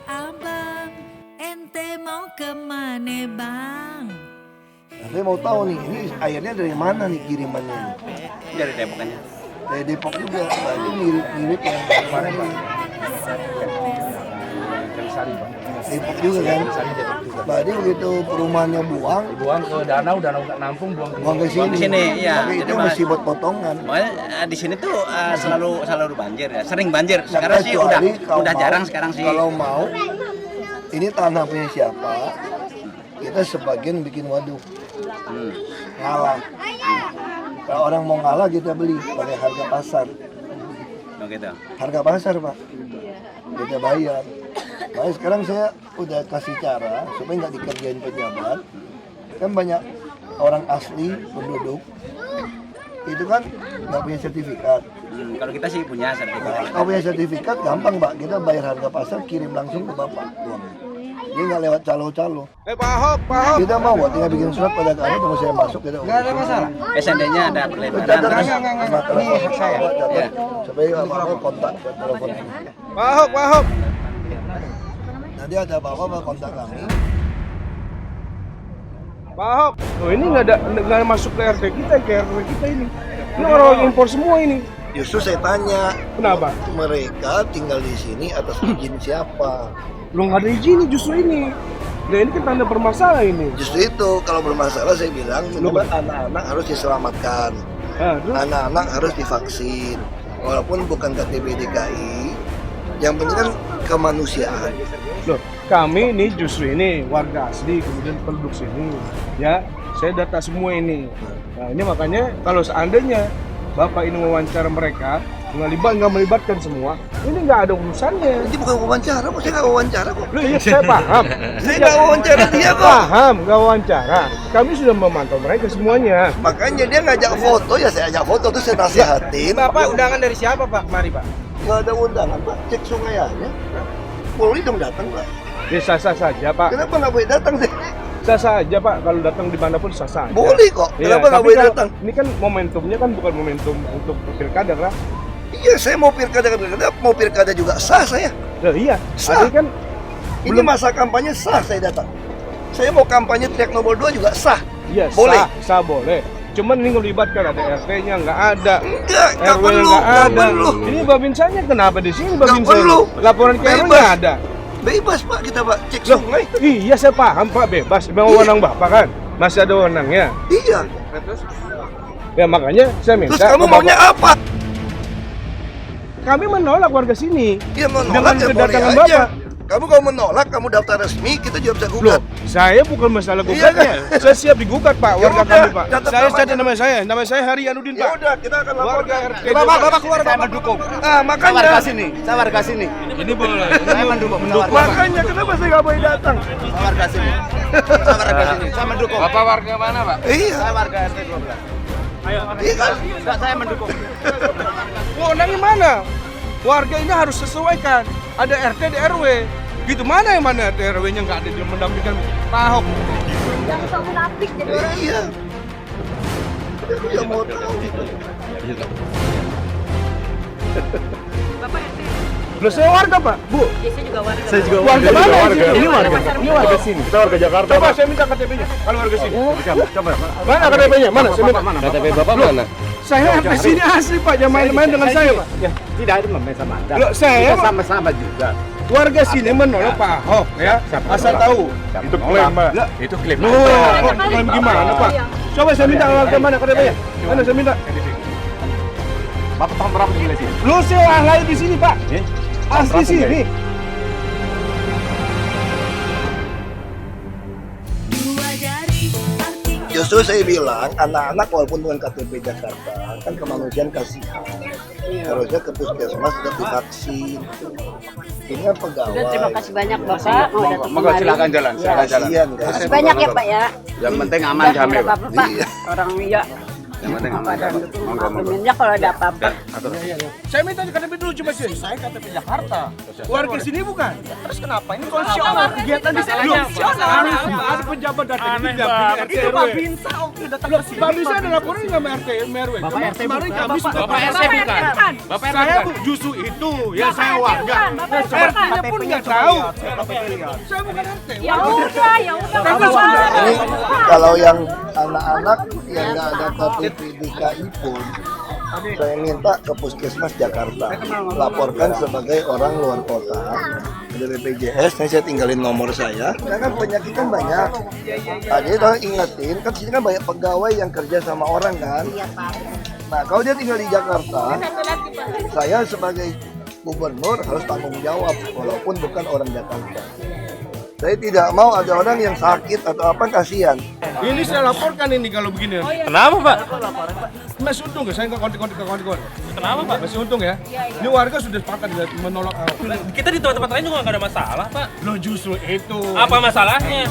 Abang, ente mau kemana bang? Saya mau tahu nih, ini airnya dari mana nih kirimannya? Dari Depok aja. Dari Depok juga, berarti mirip-mirip yang mana Pak? Dari Sari, Pak. Depok juga kan? Sari Depok juga. Berarti begitu perumahannya buang Ke danau nggak nampung, buang ke sini. Di sini, iya. Tapi itu Jadi, masih buat potongan. Makanya di sini tuh selalu banjir ya, sering banjir. Nah, Sekarang sih kecuali kalau udah mau- jarang sekarang sih. Kalau mau, ini tanah punya siapa? Kita sebagian bikin waduk, ngalah. Kalau orang mau ngalah kita beli pakai harga pasar. Oh, gitu. Harga pasar Pak, kita bayar. Makanya sekarang saya udah kasih cara supaya nggak dikerjain pejabat. Kan banyak orang asli penduduk itu kan nggak punya sertifikat. Kalau kita sih punya sertifikat. Kalau punya sertifikat gampang Pak, kita bayar harga pasar kirim langsung ke Bapak uangnya. Dia nggak lewat calo-calo. Pak Ahok, Pak Ahok. Kita mau buat tinggal bikin surat pada kami tunggu saya masuk kita. Nggak ada masalah. Seandainya ada perlebaran. Catat terus- Enggak. Ini hak saya. Ya. Supaya apa kontak telepon. Pak Ahok, Pak Ahok. Nanti ada apa-apa kontak kami. Pak Ahok. Oh ini nggak masuk ke RT kita, ke RT kita ini. Ini orang impor semua ini. Justru saya tanya, Kenapa? mereka tinggal di sini atas izin siapa? Belum ada izin justru ini. Nah ini kan tanda bermasalah ini. Justru itu kalau bermasalah saya bilang minimal anak-anak harus diselamatkan, Nah, terus anak-anak harus divaksin, walaupun bukan KTP DKI. Yang penting kan kemanusiaan. loh, kami ini justru ini warga asli kemudian penduduk sini. Ya, saya data semua ini. Nah ini makanya kalau seandainya Bapak ini wawancara mereka, nggak melibatkan semua, ini nggak ada urusannya. Ini bukan wawancara kok, saya nggak wawancara kok. Loh, iya saya paham. Saya nggak wawancara dia kok. Paham, nggak wawancara. Kami sudah memantau mereka semuanya. Makanya dia ngajak foto, ya saya ajak foto terus saya nasihatin. Bapak undangan dari siapa Pak? Mari Pak. Nggak ada undangan Pak, cek sungai aja. Polri dong datang Pak. Ya sah-sah saja Pak. Kenapa nggak boleh datang sih? Sah-sah aja Pak. Kalau datang dimanapun sah-sah aja. Boleh kok, Iya, kenapa nggak tapi boleh kalau- datang? Ini kan momentumnya kan bukan momentum untuk pilkada kan? Iya, saya mau pilkada juga sah saya. Loh, iya. Sah. Tadi kan Ini masa kampanye sah saya datang. Saya mau kampanye teriak nomor 2 juga sah. iya Boleh. sah boleh. Cuman ini ngelibatkan ada RT-nya nggak ada. Enggak RW-nya perlu, nggak nggak ada. perlu. Ini babinsanya kenapa di sini Nggak babinsa? perlu. Laporan ke RW Bebas. nggak ada. Bebas Pak, kita Pak cek Loh, sungai. iya saya paham Pak, bebas. Memang Iya. wewenang Bapak kan? Masih ada wewenangnya. Iya. Ya makanya saya minta Terus kamu ke maunya Bapak. apa? Kami menolak warga sini. Ya Dengan menolak ya boleh kedatangan aja. Bapak. Kamu kalau menolak, kamu daftar resmi, kita juga bisa Loh, gugat. saya bukan masalah Iya gugatnya. Saya siap digugat Pak, Ya warga udah, kami Pak. catat Saya namanya. catat nama saya Hari Anudin Ya Pak. udah, kita akan Warga laporkan. RT. Bapak keluar, saya mendukung. Ah, makanya. Saya warga sini. Ini boleh. Saya mendukung. Makanya kenapa saya nggak boleh datang? Saya warga sini. Saya warga sini. Saya mendukung. Bapak warga mana Pak? Iya, Saya warga RT 12. iya kan? Enggak, saya mendukung. Wewenangnya mana? Warga ini harus sesuaikan. Ada RT di RW. Gitu mana yang mana RT RW-nya nggak ada yang mendampingkan Pak Ahok? Jangan sok munafik jadi orang. Iya. Aku yang mau tahu. Bapak RT. Loh saya warga Pak, Bu. Ya, saya juga warga. Saya juga Warga mana? Ini warga. Ini warga sini. Kita warga Jakarta. Coba saya minta KTP-nya. Kalau warga sini. Coba. Mana KTP-nya? Mana? Saya minta. KTP Bapak mana? Saya RT sini asli Pak, jangan main-main dengan saya Pak. Ya, tidak itu main sama Anda. Loh, saya Kita sama-sama juga. warga sini menolak Pak Ahok ya. Asal tahu. Itu klaim, Mbak. Itu klaim. Loh, kok klaim gimana Pak? Coba saya minta warga mana KTP-nya? Mana saya minta? Bapak tahun berapa tinggal di sini? Lu saya lahir di sini Pak. Asli sini. Dua jari arti Justru saya bilang anak-anak walaupun dengan KTP Jakarta kan kemanusiaan kasihan. Harusnya ke puskesmas sudah divaksin. Ini kan pegawai. Udah, terima kasih banyak Bapak. Mau datang Monggo kemari. silakan jalan, silakan jalan. Kasihan kan. Terima kasih banyak ya Pak ya. Yang penting aman Udah, jamin. nggak apa-apa Pak. Iya. Orang ya Yang penting aman aja, Pak. Monggo, monggo. Minyak kalau ada apa-apa. Saya minta KTP dulu cuma sih. Saya KTP Jakarta. Warga sini bukan? Terus kenapa? Ini konstitusional. Kegiatan di sini konstitusional. Ada pejabat datang ini nggak punya RT RW. Pak Binsa datang ke sini. Pak Binsa ada laporan nggak sama RT RW? Bapak RT kemarin kami sudah Bapak RT bukan. Bapak RT saya bukan. justru itu ya saya warga. RT-nya pun nggak tahu. Saya bukan RT. Ya udah, Ini kalau yang anak-anak yang nggak ada KTP DKI pun, saya minta ke Puskesmas Jakarta laporkan sebagai orang luar kota dari BPJS. Saya tinggalin nomor saya. Karena kan penyakit kan banyak. Nah, jadi tolong ingetin, kan sini kan banyak pegawai yang kerja sama orang kan. Nah, kalau dia tinggal di Jakarta, saya sebagai gubernur harus tanggung jawab walaupun bukan orang Jakarta. Saya tidak mau ada orang yang sakit atau apa, kasihan. Ini saya laporkan ini kalau begini. Kenapa, Pak? Masih untung ya, saya nggak kontak. Kenapa, Pak? Masih untung ya. Ini warga sudah sepakat menolak. Kita di tempat-tempat lain juga nggak ada masalah, Pak. Loh justru itu. Apa masalahnya?